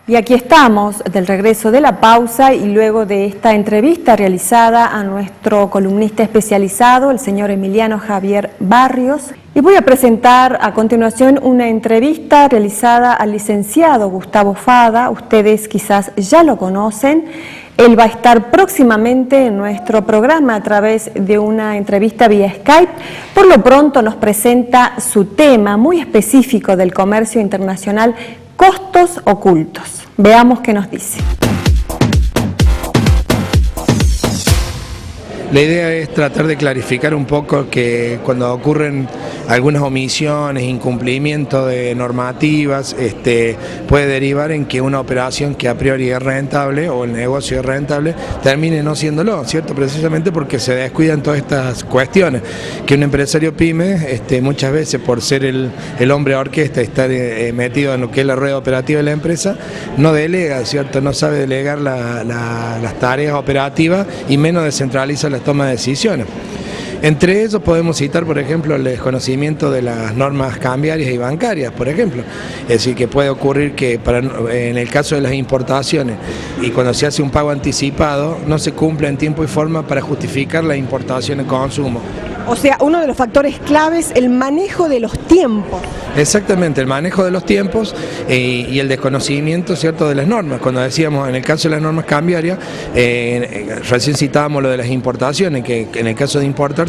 Y aquí estamos, del regreso de la pausa y luego de esta entrevista realizada a nuestro columnista especializado, el señor Emiliano Javier Barrios. Y voy a presentar a continuación una entrevista realizada al licenciado Gustavo Fada. Ustedes quizás ya lo conocen. Él va a estar próximamente en nuestro programa a través de una entrevista vía Skype. Por lo pronto nos presenta su tema muy específico del comercio internacional: costos ocultos. Veamos qué nos dice. La idea es tratar de clarificar un poco que cuando ocurren algunas omisiones, incumplimiento de normativas, puede derivar en que una operación que a priori es rentable o el negocio es rentable termine no siéndolo, ¿cierto? Precisamente porque se descuidan todas estas cuestiones. Que un empresario pyme, muchas veces por ser el hombre orquesta y estar metido en lo que es la rueda operativa de la empresa, no delega, ¿cierto? No sabe delegar las tareas operativas y menos descentraliza las tomas de decisiones. Entre ellos podemos citar, por ejemplo, el desconocimiento de las normas cambiarias y bancarias, por ejemplo. Es decir, que puede ocurrir que en el caso de las importaciones y cuando se hace un pago anticipado, no se cumple en tiempo y forma para justificar la importación y consumo. O sea, uno de los factores claves, el manejo de los tiempos. Exactamente, el manejo de los tiempos y el desconocimiento, ¿cierto?, de las normas. Cuando decíamos, en el caso de las normas cambiarias, recién citábamos lo de las importaciones, que en el caso de importar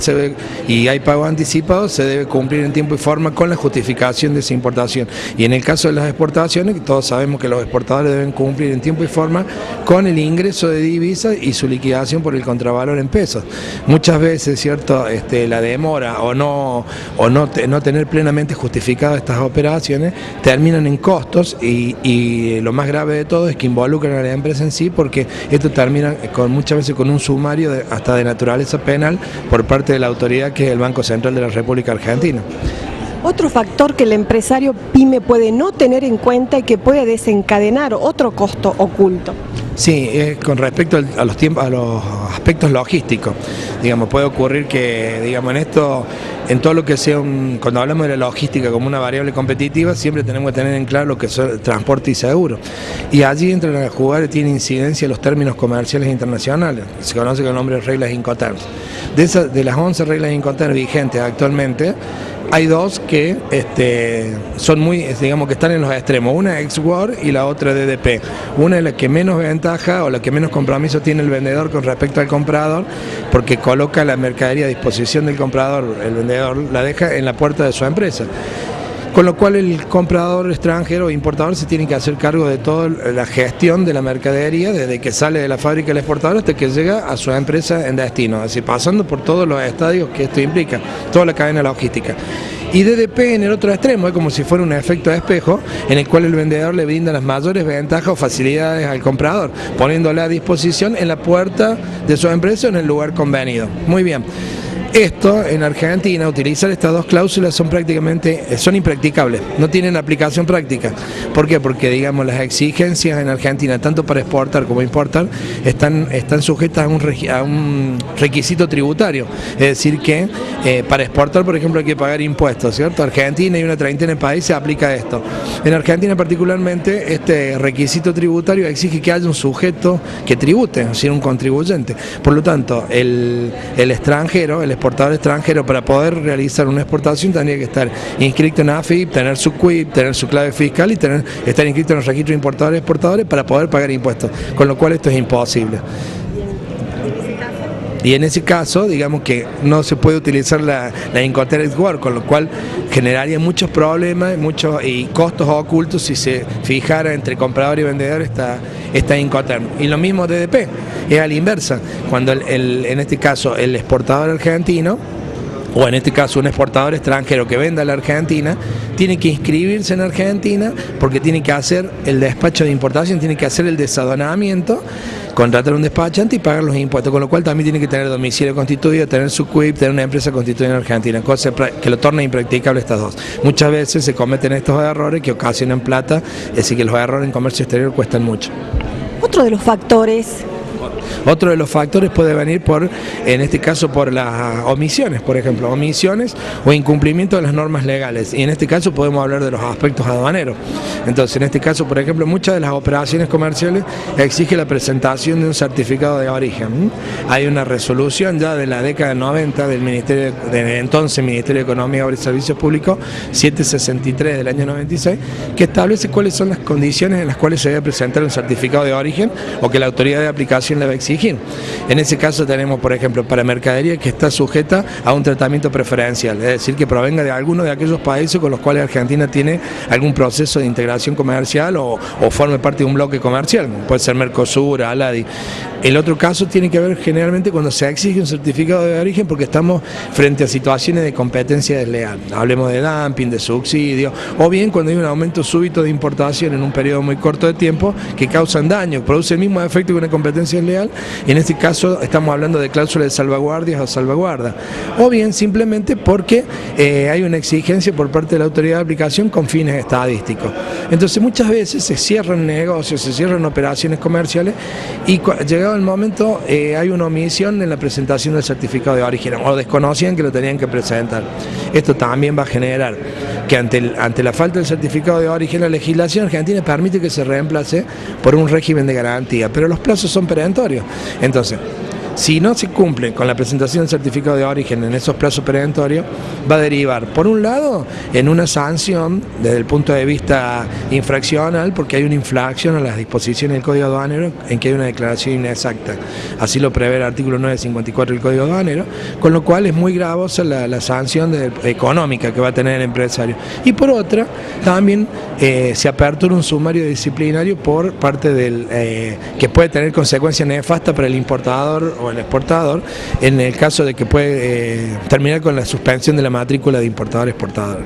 y hay pago anticipado, se debe cumplir en tiempo y forma con la justificación de esa importación. Y en el caso de las exportaciones, todos sabemos que los exportadores deben cumplir en tiempo y forma con el ingreso de divisas y su liquidación por el contravalor en pesos. Muchas veces, ¿cierto?, la demora o no tener plenamente justificado estas operaciones terminan en costos y lo más grave de todo es que involucran a la empresa en sí, porque esto termina muchas veces con un sumario hasta de naturaleza penal por parte de la autoridad que es el Banco Central de la República Argentina. Otro factor que el empresario pyme puede no tener en cuenta y que puede desencadenar otro costo oculto. Sí, con respecto a los aspectos logísticos, digamos, puede ocurrir que, digamos, en todo lo que sea cuando hablamos de la logística como una variable competitiva, siempre tenemos que tener en claro lo que son transporte y seguro. Y allí entran a jugar y tiene incidencia los términos comerciales internacionales, se conoce con el nombre de reglas Incoterms. De las 11 reglas Incoterms vigentes actualmente, hay dos que son digamos que están en los extremos, una es ex-world y la otra DDP. Una es la que menos ventaja o la que menos compromiso tiene el vendedor con respecto al comprador, porque coloca la mercadería a disposición del comprador, el vendedor la deja en la puerta de su empresa. Con lo cual el comprador extranjero o importador se tiene que hacer cargo de toda la gestión de la mercadería, desde que sale de la fábrica del exportador hasta que llega a su empresa en destino, es decir, pasando por todos los estadios que esto implica, toda la cadena logística. Y DDP en el otro extremo es como si fuera un efecto de espejo en el cual el vendedor le brinda las mayores ventajas o facilidades al comprador, poniéndole a disposición en la puerta de su empresa o en el lugar convenido. Muy bien. Esto en Argentina, utilizar estas dos cláusulas son impracticables, no tienen aplicación práctica. ¿Por qué? Porque, digamos, las exigencias en Argentina, tanto para exportar como importar, están sujetas a un requisito tributario. Es decir que para exportar, por ejemplo, hay que pagar impuestos, ¿cierto? Argentina y una treintena de países aplica esto. En Argentina particularmente, este requisito tributario exige que haya un sujeto que tribute, es decir, un contribuyente. Por lo tanto, el extranjero, el exportador extranjero, para poder realizar una exportación tendría que estar inscrito en AFIP, tener su CUIP, tener su clave fiscal y estar inscrito en el registro de importadores y exportadores para poder pagar impuestos, con lo cual esto es imposible. Y en ese caso, digamos que no se puede utilizar la Incoterms ex-world, con lo cual generaría muchos problemas y costos ocultos si se fijara entre comprador y vendedor esta Incoterms. Y lo mismo DDP, es a la inversa, cuando en este caso el exportador argentino, o en este caso un exportador extranjero que venda a la Argentina, tiene que inscribirse en Argentina porque tiene que hacer el despacho de importación, tiene que hacer el desaduanamiento, contratar un despachante y pagar los impuestos, con lo cual también tiene que tener domicilio constituido, tener su CUIP, tener una empresa constituida en Argentina, cosa que lo torna impracticable estas dos. Muchas veces se cometen estos errores que ocasionan plata, es decir, que los errores en comercio exterior cuestan mucho. Otro de los factores Otro de los factores puede venir en este caso, por las omisiones, por ejemplo, omisiones o incumplimiento de las normas legales. Y en este caso podemos hablar de los aspectos aduaneros. Entonces, en este caso, por ejemplo, muchas de las operaciones comerciales exige la presentación de un certificado de origen. Hay una resolución ya de la década del 90 del Ministerio, del entonces Ministerio de Economía, Obras y Servicios Públicos, 763 del año 96, que establece cuáles son las condiciones en las cuales se debe presentar un certificado de origen o que la autoridad de aplicación le va a exigir. En ese caso tenemos, por ejemplo, para mercadería que está sujeta a un tratamiento preferencial, es decir, que provenga de alguno de aquellos países con los cuales Argentina tiene algún proceso de integración comercial o forme parte de un bloque comercial, puede ser Mercosur, ALADI. El otro caso tiene que ver generalmente cuando se exige un certificado de origen porque estamos frente a situaciones de competencia desleal, hablemos de dumping, de subsidio, o bien cuando hay un aumento súbito de importación en un periodo muy corto de tiempo que causan daño, produce el mismo efecto que una competencia desleal. En este caso estamos hablando de cláusulas de salvaguardias o salvaguarda, o bien simplemente porque hay una exigencia por parte de la autoridad de aplicación con fines estadísticos. Entonces muchas veces se cierran negocios, se cierran operaciones comerciales y llegado el momento hay una omisión en la presentación del certificado de origen o desconocían que lo tenían que presentar. Esto también va a generar que ante la falta del certificado de origen la legislación argentina permite que se reemplace por un régimen de garantía, pero los plazos son perentorios. Entonces, si no se cumple con la presentación del certificado de origen en esos plazos perentorios, va a derivar, por un lado, en una sanción desde el punto de vista infraccional, porque hay una infracción a las disposiciones del Código Aduanero en que hay una declaración inexacta. Así lo prevé el artículo 954 del Código Aduanero, con lo cual es muy gravosa la sanción económica que va a tener el empresario. Y por otra, también se apertura un sumario disciplinario por parte del que puede tener consecuencias nefastas para el importador o el exportador, en el caso de que puede terminar con la suspensión de la matrícula de importador-exportador.